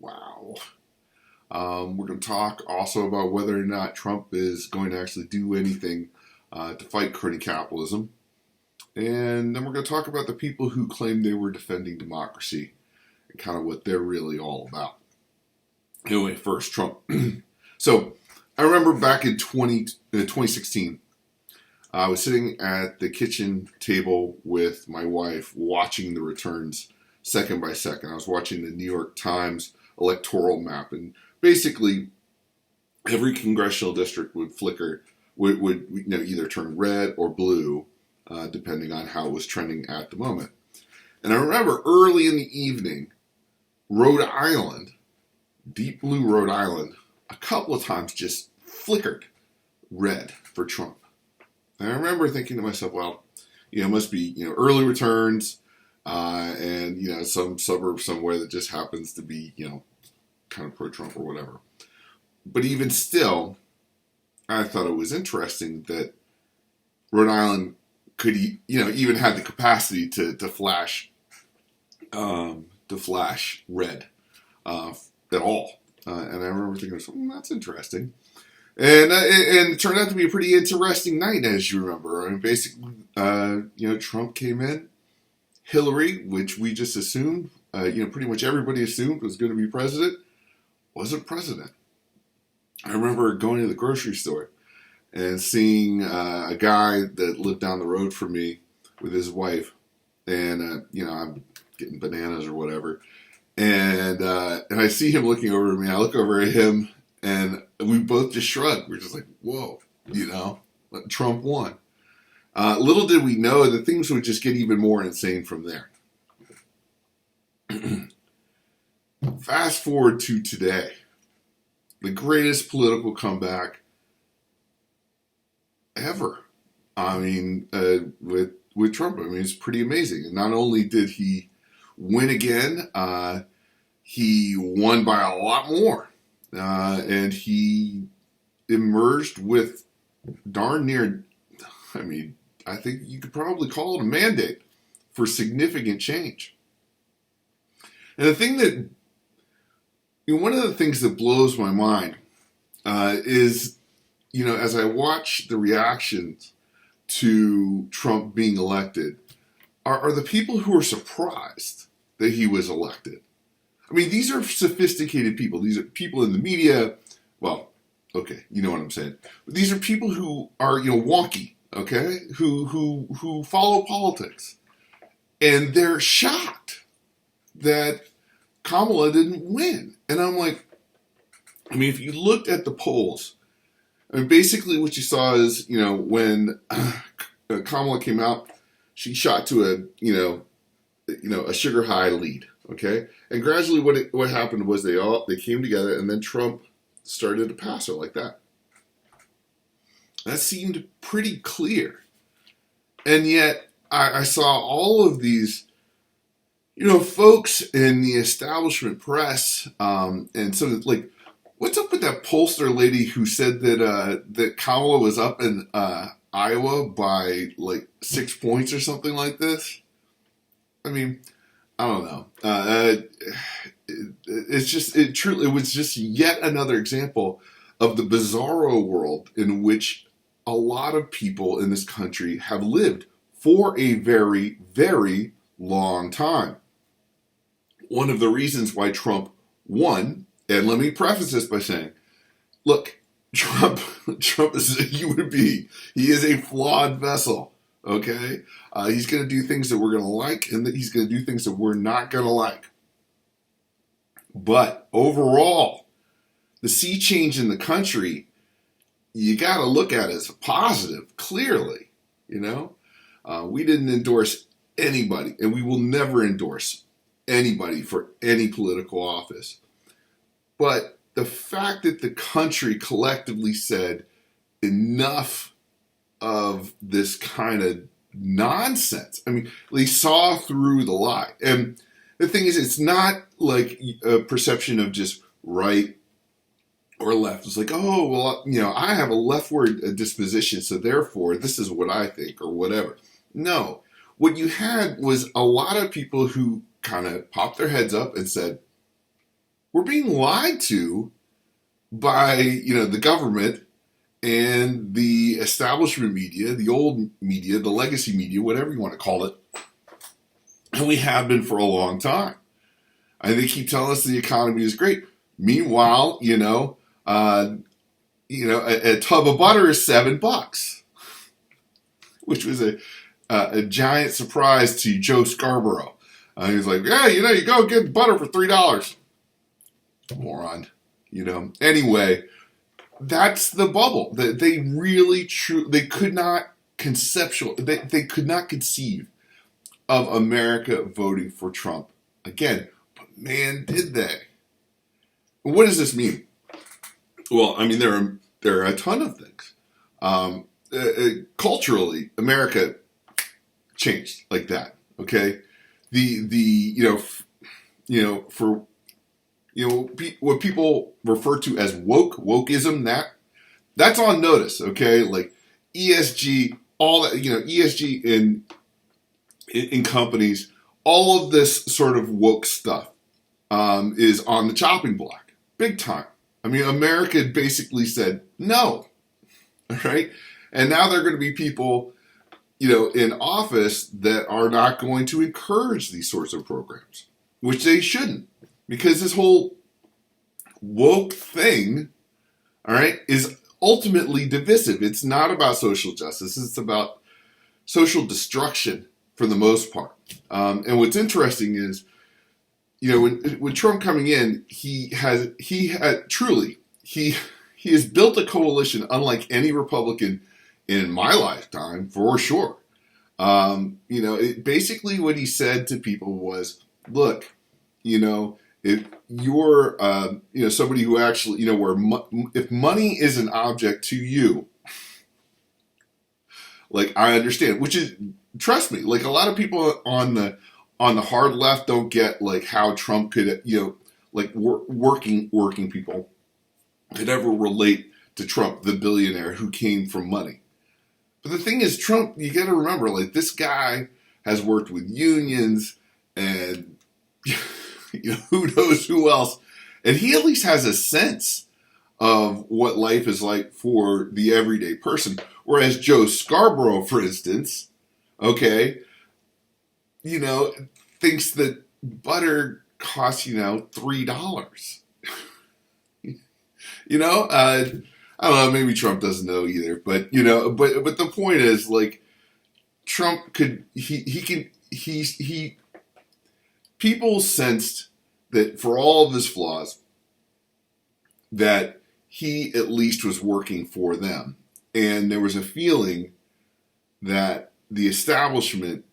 Wow. We're going to talk also about whether or not Trump is going to actually do anything to fight crony capitalism. And then we're going to talk about the people who claim they were defending democracy and kind of what they're really all about. Anyway, first, Trump. So I remember back in 2016, I was sitting at the kitchen table with my wife watching the returns second by second. I was watching the New York Times electoral map, and basically every congressional district would flicker, would either turn red or blue, depending on how it was trending at the moment. And I remember early in the evening, Rhode Island, deep blue Rhode Island, a couple of times just flickered red for Trump. And I remember thinking to myself, well, it must be, early returns, and, some suburb somewhere that just happens to be, kind of pro-Trump or whatever. But even still, I thought it was interesting that Rhode Island could, even had the capacity to flash red at all. And I remember thinking, that's interesting. And it turned out to be a pretty interesting night, as you remember. I mean, basically, Trump came in. Hillary, which we just assumed, pretty much everybody assumed was going to be president, wasn't president. I remember going to the grocery store and seeing a guy that lived down the road from me with his wife, and I'm getting bananas or whatever, and I see him looking over at me. I look over at him, and we both just shrugged. We're just like, whoa, Trump won. Little did we know that things would just get even more insane from there. Fast forward to today. The greatest political comeback ever. I mean, with Trump. I mean, it's pretty amazing. And not only did he win again, he won by a lot more. And he emerged with darn near, I think you could probably call it a mandate for significant change. And the thing that, one of the things that blows my mind is, as I watch the reactions to Trump being elected, are the people who are surprised that he was elected. I mean, these are sophisticated people. These are people in the media. Well, okay, you know what I'm saying. But these are people who are, wonky. Okay, who follow politics, and they're shocked that Kamala didn't win. And I'm like, if you looked at the polls, basically what you saw is, when Kamala came out, she shot to a sugar high lead. Okay, and gradually what happened was they came together, and then Trump started to pass her like that. That seemed pretty clear. And yet, I saw all of these, folks in the establishment press, and sort of like, what's up with that pollster lady who said that Kamala was up in Iowa by like 6 points or something like this? I don't know. It was just yet another example of the bizarro world in which a lot of people in this country have lived for a very, very long time. One of the reasons why Trump won, and let me preface this by saying, look, Trump is a human being. He is a flawed vessel, okay? He's going to do things that we're going to like, and that he's going to do things that we're not going to like. But overall, the sea change in the country, you got to look at it as a positive, clearly, We didn't endorse anybody, and we will never endorse anybody for any political office. But the fact that the country collectively said enough of this kind of nonsense, they saw through the lie. And the thing is, it's not like a perception of just right or left. It's like, oh, well, I have a leftward disposition, so therefore this is what I think or whatever. No. What you had was a lot of people who kind of popped their heads up and said, we're being lied to by, the government and the establishment media, the old media, the legacy media, whatever you want to call it. And we have been for a long time. And they keep telling us the economy is great. Meanwhile, a tub of butter is $7, which was a giant surprise to Joe Scarborough. He was like, yeah, you go get butter for $3. Moron. Anyway, that's the bubble. They really they could not they could not conceive of America voting for Trump again. But man, did they. What does this mean? Well, I mean, there are a ton of things. Culturally, America changed like that. Okay, what people refer to as wokeism, that's on notice. Okay, like ESG, all that, ESG in companies, all of this sort of woke stuff is on the chopping block, big time. I mean, America basically said no, right? And now there are going to be people, in office that are not going to encourage these sorts of programs, which they shouldn't, because this whole woke thing, all right, is ultimately divisive. It's not about social justice. It's about social destruction for the most part. And what's interesting is, when Trump coming in, he has built a coalition unlike any Republican in my lifetime, for sure. Basically what he said to people was, look, if you're, somebody who actually, if money is an object to you, like, I understand, which is, trust me, like, a lot of people on the hard left don't get, like, how Trump could, working people could ever relate to Trump, the billionaire who came from money. But the thing is, Trump, you got to remember, like, this guy has worked with unions and, who knows who else. And he at least has a sense of what life is like for the everyday person. Whereas Joe Scarborough, for instance, okay, thinks that butter costs, $3. I don't know, maybe Trump doesn't know either, but, but the point is, like, Trump could, people sensed that for all of his flaws, that he at least was working for them. And there was a feeling that the establishment,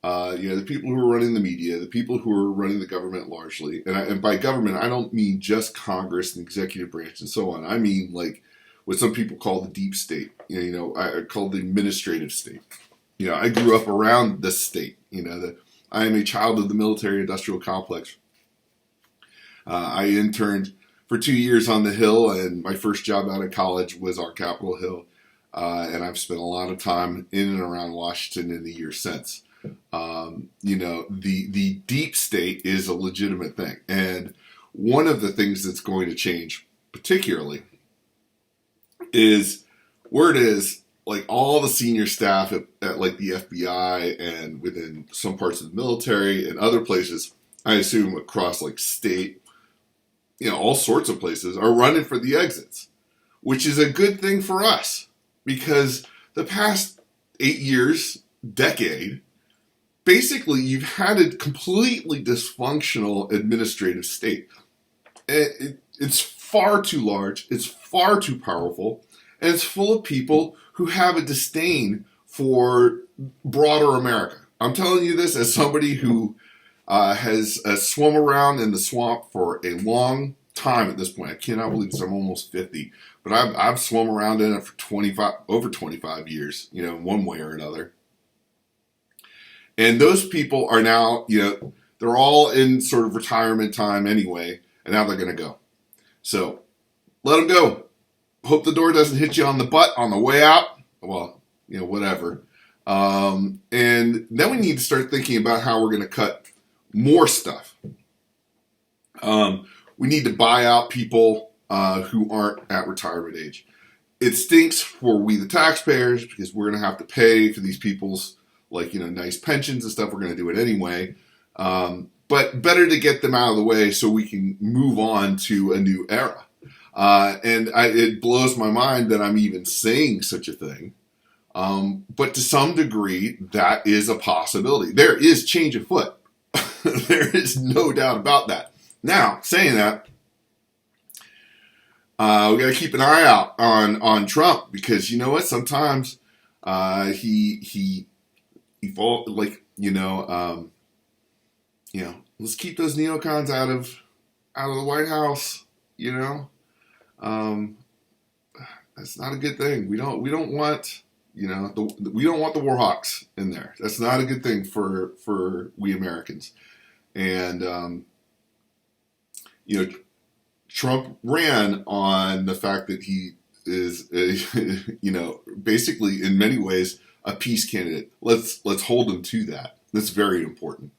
the people who are running the media, the people who are running the government largely, and by government, I don't mean just Congress and executive branch and so on. I mean, like, what some people call the deep state, I call the administrative state. I grew up around the state, I am a child of the military-industrial complex. I interned for 2 years on the Hill, and my first job out of college was on Capitol Hill. And I've spent a lot of time in and around Washington in the years since. The deep state is a legitimate thing. And one of the things that's going to change, particularly, is where it is, like, all the senior staff at like the FBI and within some parts of the military and other places, I assume across like state, all sorts of places, are running for the exits, which is a good thing for us, because the past 8 years, decade, basically you've had a completely dysfunctional administrative state. It's far too large, it's far too powerful, and it's full of people who have a disdain for broader America. I'm telling you this as somebody who has swum around in the swamp for a long time at this point. I cannot believe this. I'm almost 50. But I've swum around in it for over 25 years, one way or another. And those people are now, they're all in sort of retirement time anyway, and now they're going to go. So let them go. Hope the door doesn't hit you on the butt on the way out. Well, whatever. And then we need to start thinking about how we're going to cut more stuff. We we need to buy out people who aren't at retirement age. It stinks for we the taxpayers because we're going to have to pay for these people's nice pensions and stuff. We're going to do it anyway. But better to get them out of the way so we can move on to a new era. It blows my mind that I'm even saying such a thing. But to some degree, that is a possibility. There is change afoot. There is no doubt about that. Now, saying that, we got to keep an eye out on Trump because you know what? Sometimes he falls let's keep those neocons out of the White House. That's not a good thing. We don't want we don't want the war hawks in there. That's not a good thing for we Americans. And Trump ran on the fact that he is basically in many ways a peace candidate. Let's hold him to that. That's very important.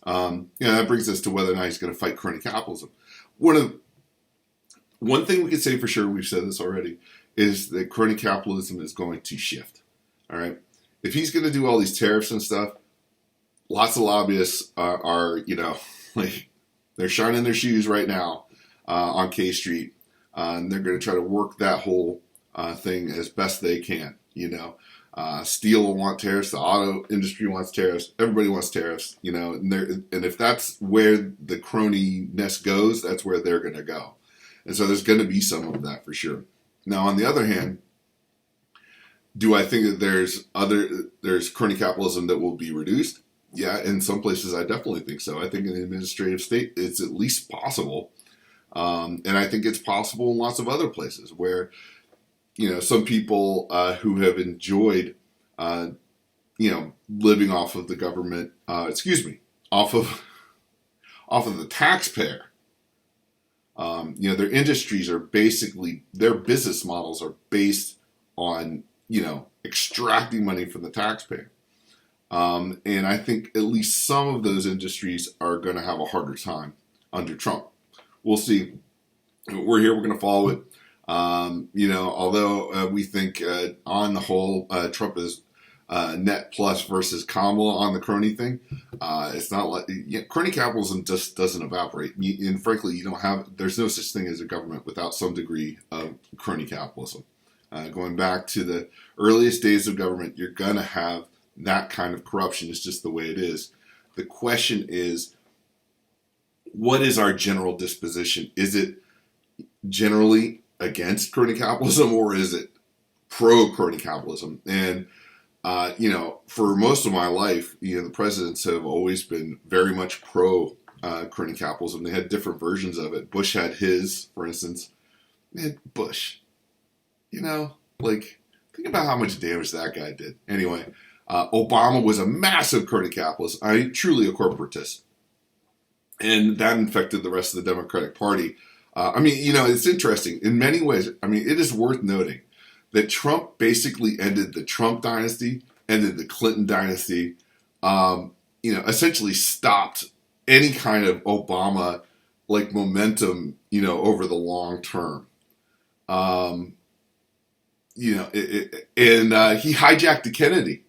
That brings us to whether or not he's going to fight crony capitalism. One thing we can say for sure, we've said this already, is that crony capitalism is going to shift. All right. If he's going to do all these tariffs and stuff, lots of lobbyists are they're shining their shoes right now on K Street. And they're going to try to work that whole thing as best they can. Steel will want tariffs. The auto industry wants tariffs. Everybody wants tariffs. And if that's where the crony-ness goes, that's where they're going to go. And so there's going to be some of that for sure. Now, on the other hand, do I think that there's crony capitalism that will be reduced? Yeah, in some places I definitely think so. I think in the administrative state it's at least possible. And I think it's possible in lots of other places where, some people who have enjoyed, living off of the government, off of the taxpayer. Their industries are basically, their business models are based on, extracting money from the taxpayer. And I think at least some of those industries are going to have a harder time under Trump. We'll see. We're here. We're going to follow it. Although we think on the whole, Trump is net plus versus Kamala on the crony thing. It's not like crony capitalism just doesn't evaporate. And frankly, there's no such thing as a government without some degree of crony capitalism. Going back to the earliest days of government, you're going to have that kind of corruption. It's just the way it is. The question is, what is our general disposition? Is it generally against crony capitalism or is it pro crony capitalism? And for most of my life, the presidents have always been very much pro crony capitalism. They had different versions of it. Bush had his, for instance. Man, Bush. Think about how much damage that guy did. Anyway, Obama was a massive crony capitalist. Truly a corporatist. And that infected the rest of the Democratic Party. It's interesting. In many ways, it is worth noting that Trump basically ended the Trump dynasty, ended the Clinton dynasty, essentially stopped any kind of Obama momentum, over the long term. He hijacked the Kennedy.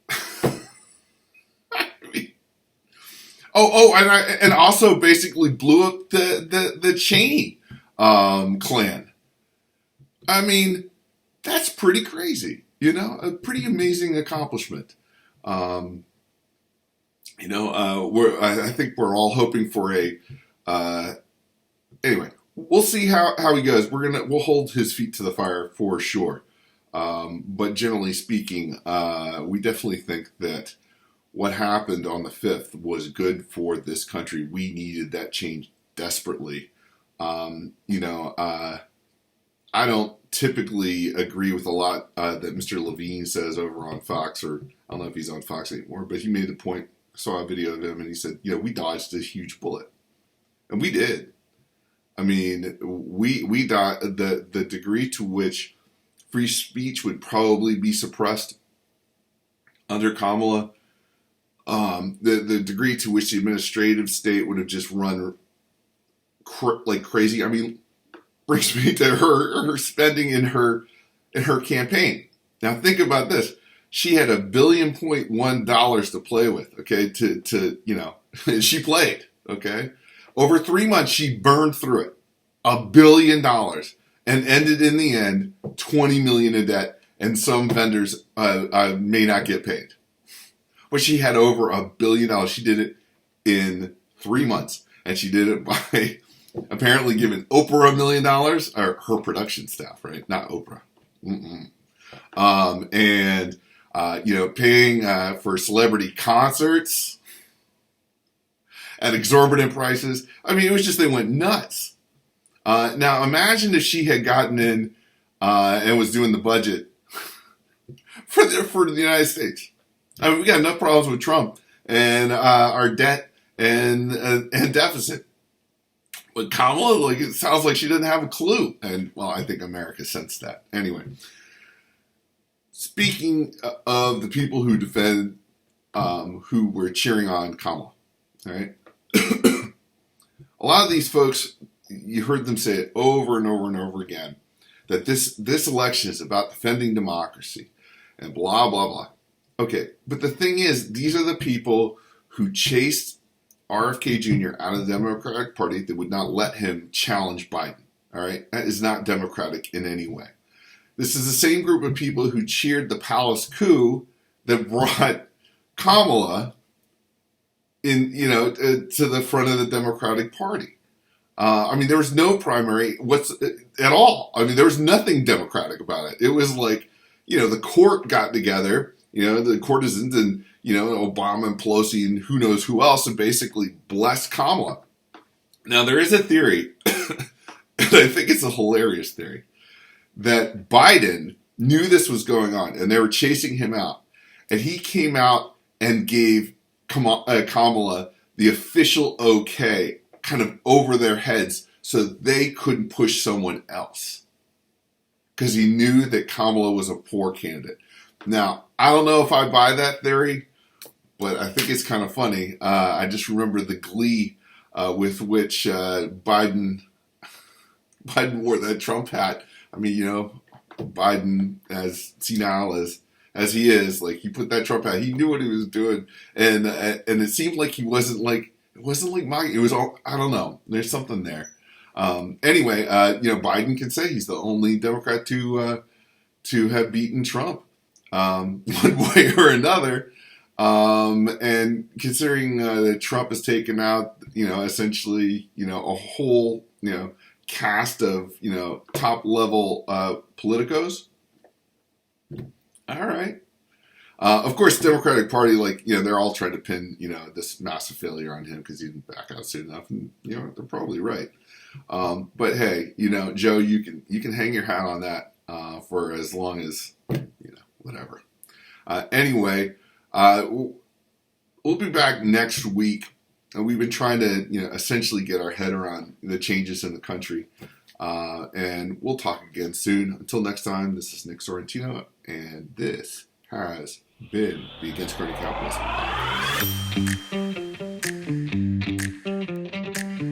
And also basically blew up the Cheney clan. That's pretty crazy. A pretty amazing accomplishment. I think we're all hoping for anyway, we'll see how he goes. We'll hold his feet to the fire for sure. But generally speaking, we definitely think that what happened on the 5th was good for this country. We needed that change desperately. I don't typically agree with a lot that Mr. Levine says over on Fox, or I don't know if he's on Fox anymore, but he made the point. I saw a video of him and he said, we dodged a huge bullet. And we did. We dodged the degree to which free speech would probably be suppressed under Kamala. The degree to which the administrative state would have just run like crazy. I mean, brings me to her spending in her campaign. Now think about this. She had $1.1 billion to play with, okay, to she played, okay? Over 3 months, she burned through it. $1 billion, and ended in the end, $20 million in debt, and some vendors may not get paid. But she had over $1 billion. She did it in 3 months, and she did it by apparently giving Oprah $1 million, or her production staff, right? Not Oprah. Paying for celebrity concerts at exorbitant prices. I mean, it was just, they went nuts. Now, imagine if she had gotten in and was doing the budget for the United States. I mean, we got enough problems with Trump and our debt and deficit. But Kamala, like, it sounds like she doesn't have a clue. And, well, I think America sensed that. Anyway, speaking of the people who defend, who were cheering on Kamala, all right? A lot of these folks, you heard them say it over and over and over again, that this election is about defending democracy and blah, blah, blah. Okay, but the thing is, these are the people who chased RFK Jr. out of the Democratic Party that would not let him challenge Biden. All right? That is not democratic in any way. This is the same group of people who cheered the palace coup that brought Kamala in, to the front of the Democratic Party. I mean, there was no primary at all. I mean, there was nothing democratic about it. It was like, the court got together, the courtesans and, Obama and Pelosi and who knows who else, and basically blessed Kamala. Now, there is a theory, and I think it's a hilarious theory, that Biden knew this was going on, and they were chasing him out. And he came out and gave Kamala the official okay, kind of over their heads, so they couldn't push someone else. Because he knew that Kamala was a poor candidate. Now, I don't know if I buy that theory, but I think it's kind of funny. I just remember the glee with which Biden wore that Trump hat. I mean, Biden, as senile as he is, like, he put that Trump hat. He knew what he was doing, and it seemed like it wasn't like mocking. It was all, I don't know. There's something there. Anyway, Biden can say he's the only Democrat to have beaten Trump one way or another. And considering that Trump has taken out, essentially, a whole, cast of, top level politicos. All right. Of course, Democratic Party, they're all trying to pin, this massive failure on him because he didn't back out soon enough. And, they're probably right. But hey, Joe, you can hang your hat on that for as long as, whatever. Anyway, we'll be back next week. And we've been trying to, essentially get our head around the changes in the country. And we'll talk again soon. Until next time, this is Nick Sorrentino, and this has been the Against Crony Capitalism podcast.